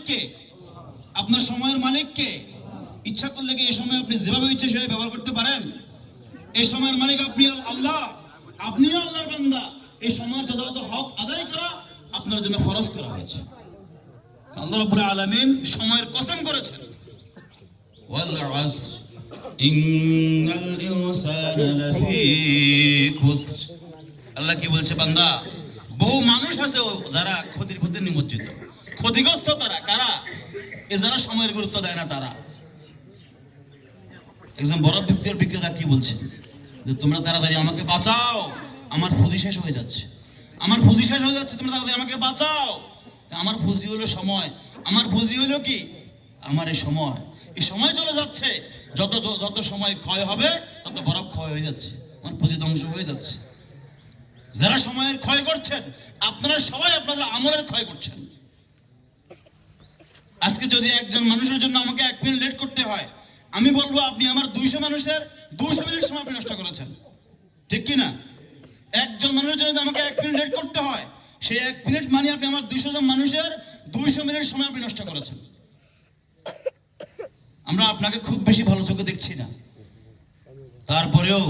কে? আপনার সময়ের মালিক কে? ইচ্ছা করলে কি এই সময় আপনি যেভাবে ইচ্ছে সেভাবে ব্যবহার করতে পারেন? এই সময়ের মালিক আপনি আল্লাহ, আপনিও আল্লাহর বান্দা। এই সময়ের যথাযথ হক আদায় করা আপনার জন্য ফরজ করা হয়েছে। আল্লাহ রাব্বুল আলামিন সময়ের কসম করেছেন, ওয়াল আসর ইন্নাল ইনসানা লাফি খুসর। আল্লাহ কি বলছে? বান্দা, বহু মানুষ আছে যারা ক্ষতির পথে নিমজ্জিত, ক্ষতিগ্রস্ত। তারা কারা? এ যারা সময়ের গুরুত্ব দেয় না তারা। একজন বড় বিক্রেতা কি বলছে? যে তোমরা তাড়াতাড়ি আমাকে বাঁচাও, আমার পুঁজি শেষ হয়ে যাচ্ছে, আমার পুঁজি শেষ হয়ে যাচ্ছে, তোমরা তাড়াতাড়ি আমাকে বাঁচাও। আমার পুঁজি হলো সময়, আমার পুঁজি হলো কি? আমার এই সময়। এই সময় চলে যাচ্ছে, যত যত সময় ক্ষয় হবে তত বরফ ক্ষয় হয়ে যাচ্ছে, আমার পুঁজি ধ্বংস হয়ে যাচ্ছে। যারা সময়ের ক্ষয় করছেন, আপনারা সবাই আপনাদের আমলের ক্ষয় করছেন। আজকে যদি একজন মানুষের জন্য আমাকে 1 মিনিট লেট করতে হয়, আমি বলবো আপনি আমার 200 মানুষের 200 মিনিট সময় আপনি নষ্ট করেছেন, ঠিক কি না? একজন মানুষের জন্য আমাকে 1 মিনিট লেট করতে হয়, সেই 1 মিনিট মানে আপনি আমার 200 জন মানুষের 200 মিনিট সময় আপনি নষ্ট করেছেন। আমরা আপনাকে খুব বেশি ভালো চোখে দেখছি না, তারপরেও